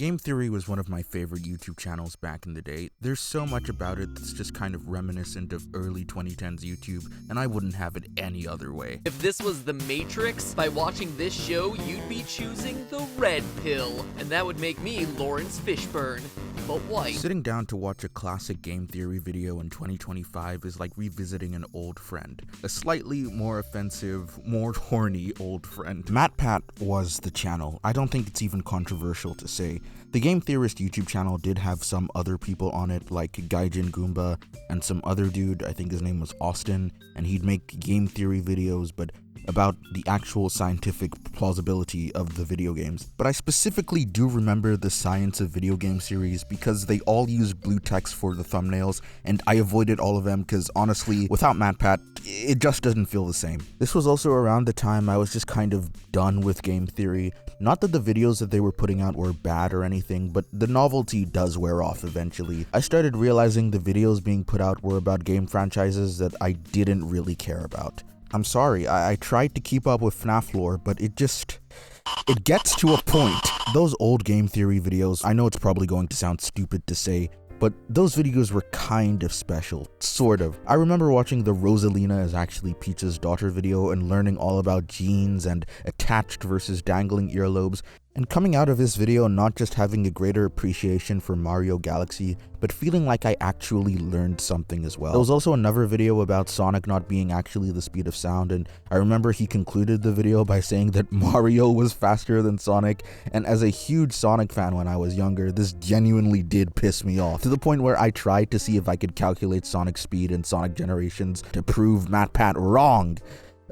Game Theory was one of my favorite YouTube channels back in the day. There's so much about it that's just kind of reminiscent of early 2010s YouTube, and I wouldn't have it any other way. If this was The Matrix, by watching this show, you'd be choosing the red pill, and that would make me Lawrence Fishburne. But why? Sitting down to watch a classic Game Theory video in 2025 is like revisiting an old friend. A slightly more offensive, more horny old friend. MatPat was the channel. I don't think it's even controversial to say. The Game Theorist YouTube channel did have some other people on it, like Gaijin Goomba and some other dude, I think his name was Austin, and he'd make game theory videos, but about the actual scientific plausibility of the video games. But I specifically do remember the Science of Video Game series because they all use blue text for the thumbnails, and I avoided all of them because honestly, without MatPat, it just doesn't feel the same. This was also around the time I was just kind of done with game theory. Not that the videos that they were putting out were bad or anything, but the novelty does wear off eventually. I started realizing the videos being put out were about game franchises that I didn't really care about. I'm sorry, I tried to keep up with FNAF lore, but it gets to a point. Those old game theory videos, I know it's probably going to sound stupid to say, but those videos were kind of special, sort of. I remember watching the Rosalina is actually Peach's daughter video and learning all about genes and attached versus dangling earlobes, and coming out of this video not just having a greater appreciation for Mario Galaxy, but feeling like I actually learned something as well. There was also another video about Sonic not being actually the speed of sound, and I remember he concluded the video by saying that Mario was faster than Sonic, and as a huge Sonic fan when I was younger, this genuinely did piss me off, to the point where I tried to see if I could calculate Sonic speed in Sonic Generations to prove MatPat wrong.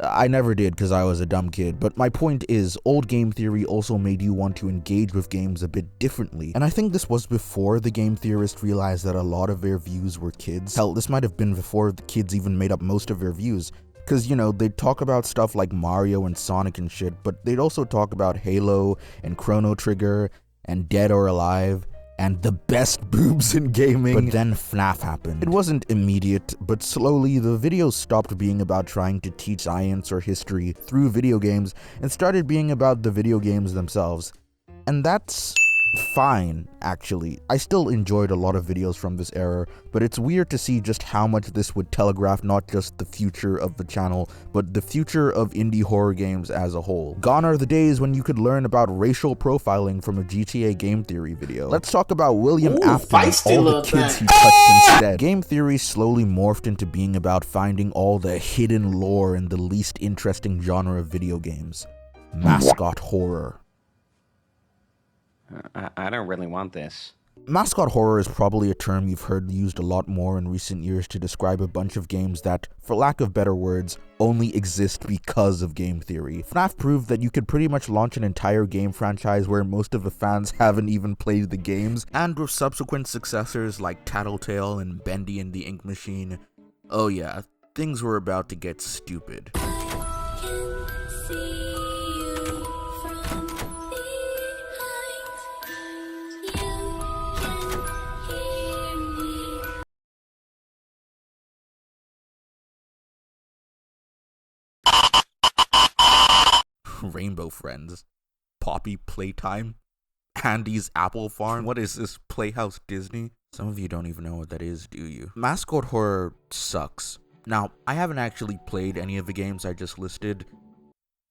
I never did because I was a dumb kid, but my point is, old game theory also made you want to engage with games a bit differently, and I think this was before the Game Theorist realized that a lot of their views were kids. Hell, this might have been before the kids even made up most of their views, because, you know, they'd talk about stuff like Mario and Sonic and shit, but they'd also talk about Halo and Chrono Trigger and Dead or Alive and the best boobs in gaming. But then FNAF happened. It wasn't immediate, but slowly the videos stopped being about trying to teach science or history through video games and started being about the video games themselves. And that's fine, actually. I still enjoyed a lot of videos from this era, but it's weird to see just how much this would telegraph not just the future of the channel, but the future of indie horror games as a whole. Gone are the days when you could learn about racial profiling from a GTA game theory video. Let's talk about William Afton and all the kids he touched instead. Game theory slowly morphed into being about finding all the hidden lore in the least interesting genre of video games: mascot horror. I don't really want this. Mascot horror is probably a term you've heard used a lot more in recent years to describe a bunch of games that, for lack of better words, only exist because of game theory. FNAF proved that you could pretty much launch an entire game franchise where most of the fans haven't even played the games, and with subsequent successors like Tattletale and Bendy and the Ink Machine, oh yeah, things were about to get stupid. Rainbow Friends, Poppy Playtime, Andy's Apple Farm. What is this, Playhouse Disney? Some of you don't even know what that is, do you? Mascot horror sucks. Now, I haven't actually played any of the games I just listed,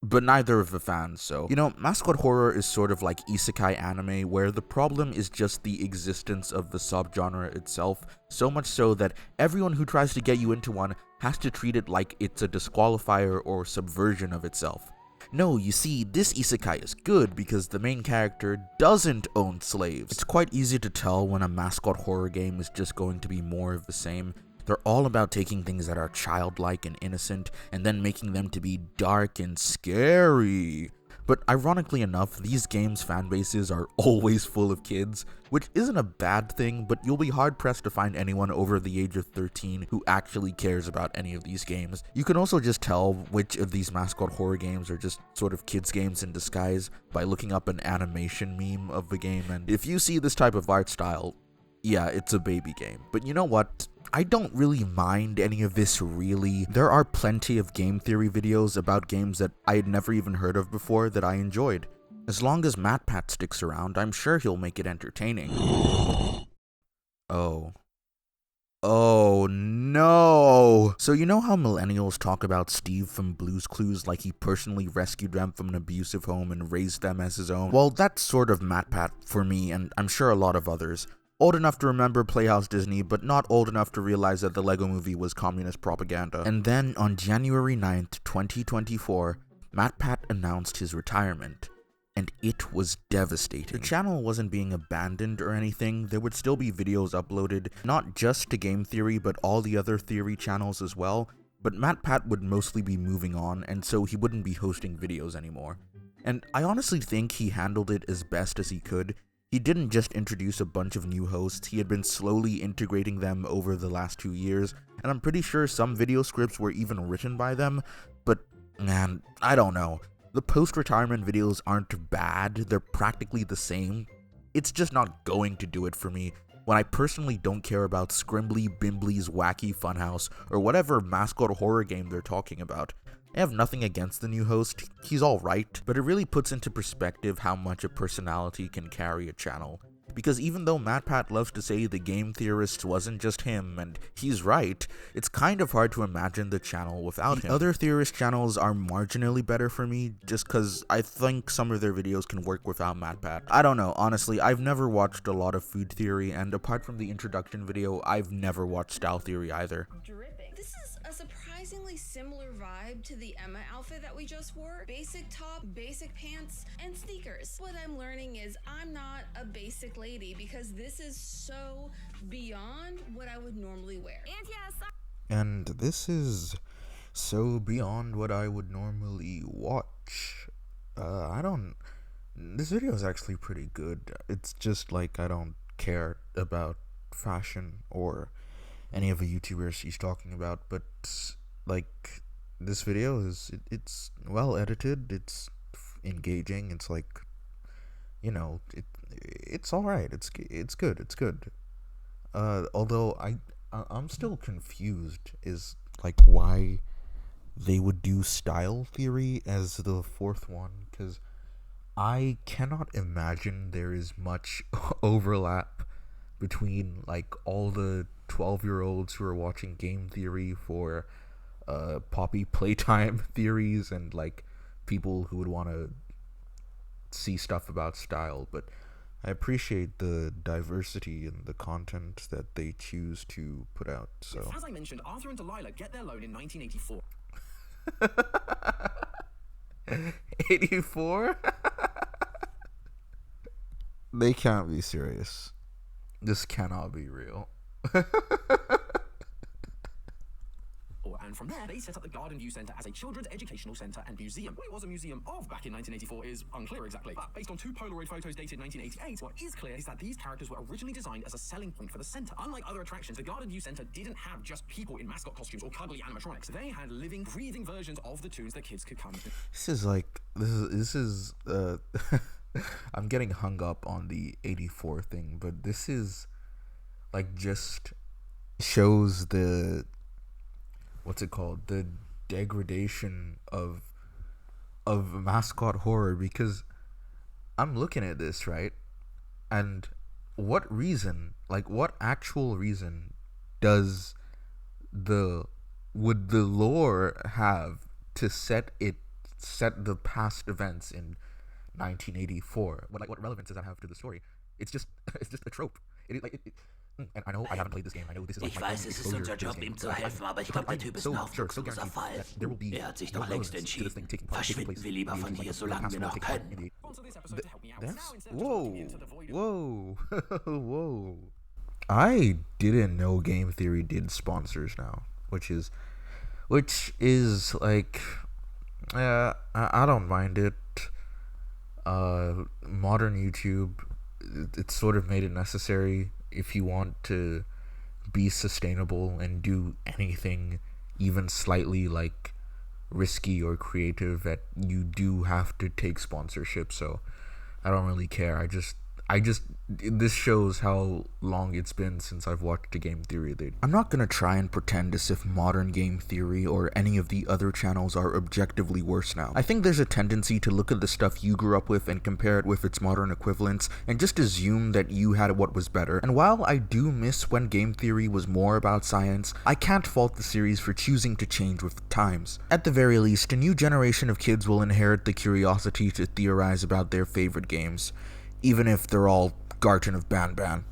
but neither of the fans, so. You know, mascot horror is sort of like isekai anime, where the problem is just the existence of the subgenre itself, so much so that everyone who tries to get you into one has to treat it like it's a disqualifier or subversion of itself. No, you see, this isekai is good because the main character doesn't own slaves. It's quite easy to tell when a mascot horror game is just going to be more of the same. They're all about taking things that are childlike and innocent and then making them to be dark and scary. But ironically enough, these games' fanbases are always full of kids, which isn't a bad thing, but you'll be hard-pressed to find anyone over the age of 13 who actually cares about any of these games. You can also just tell which of these mascot horror games are just sort of kids' games in disguise by looking up an animation meme of the game, and if you see this type of art style, yeah, it's a baby game. But you know what? I don't really mind any of this, really. There are plenty of game theory videos about games that I had never even heard of before that I enjoyed. As long as MatPat sticks around, I'm sure he'll make it entertaining. Oh. Oh no! So you know how millennials talk about Steve from Blue's Clues like he personally rescued them from an abusive home and raised them as his own? Well, that's sort of MatPat for me, and I'm sure a lot of others. Old enough to remember Playhouse Disney, but not old enough to realize that the Lego Movie was communist propaganda. And then on January 9th, 2024, MatPat announced his retirement. And it was devastating. The channel wasn't being abandoned or anything. There would still be videos uploaded, not just to Game Theory, but all the other Theory channels as well. But MatPat would mostly be moving on, and so he wouldn't be hosting videos anymore. And I honestly think he handled it as best as he could. He didn't just introduce a bunch of new hosts, he had been slowly integrating them over the last 2 years, and I'm pretty sure some video scripts were even written by them, but man, I don't know. The post-retirement videos aren't bad, they're practically the same. It's just not going to do it for me when I personally don't care about Scrimbly Bimbly's Wacky Funhouse or whatever mascot horror game they're talking about. I have nothing against the new host, he's alright, but it really puts into perspective how much a personality can carry a channel. Because even though MatPat loves to say the Game Theorist wasn't just him, and he's right, it's kind of hard to imagine the channel without him. Other Theorist channels are marginally better for me, just cause I think some of their videos can work without MatPat. I don't know, honestly, I've never watched a lot of food theory, and apart from the introduction video, I've never watched style theory either. This is a surprisingly similar vibe to the Emma outfit that we just wore. Basic top, basic pants, and sneakers. What I'm learning is I'm not a basic lady because this is so beyond what I would normally wear. And yes, And this is so beyond what I would normally watch. This video is actually pretty good. It's just like I don't care about fashion or any of the YouTubers she's talking about, but like this video is it's well edited, it's engaging, it's like, you know, it's all right, it's good. Although I'm still confused is like why they would do style theory as the fourth one, because I cannot imagine there is much overlap between like all the 12-year-olds who are watching Game Theory for Poppy Playtime theories and like people who would want to see stuff about style, but I appreciate the diversity in the content that they choose to put out. So as I mentioned, Arthur and Delilah get their loan in 1984. 84? They can't be serious. This cannot be real. And from there, they set up the Garden View Centre as a children's educational centre and museum. What it was a museum of back in 1984 is unclear exactly, but based on 2 Polaroid photos dated 1988, what is clear is that these characters were originally designed as a selling point for the centre. Unlike other attractions, the Garden View Centre didn't have just people in mascot costumes or cuddly animatronics. They had living, breathing versions of the tunes that kids could come to. This is I'm getting hung up on the 84 thing, but this is like just shows the the degradation of mascot horror, because I'm looking at this, right, and what actual reason would the lore have to set the past events in 1984? What relevance does that have to the story? It's just a trope. And I know I haven't played this game. I know this is like my weiß, es ist unser Job, ihm zu helfen, aber ich glaube, der Typ ist ein hoffnungsloser Fall. Hat sich doch längst entschieden. Verschwinden wir lieber von hier, solange wir noch können. Whoa. I didn't know Game Theory did sponsors now, which is like, I don't mind it. Modern YouTube, it's sort of made it necessary if you want to be sustainable and do anything even slightly like risky or creative, that you do have to take sponsorship. So I don't really care. This shows how long it's been since I've watched a Game Theory video. I'm not gonna try and pretend as if modern Game Theory or any of the other channels are objectively worse now. I think there's a tendency to look at the stuff you grew up with and compare it with its modern equivalents and just assume that you had what was better. And while I do miss when Game Theory was more about science, I can't fault the series for choosing to change with the times. At the very least, a new generation of kids will inherit the curiosity to theorize about their favorite games, even if they're all Garten of Ban Ban.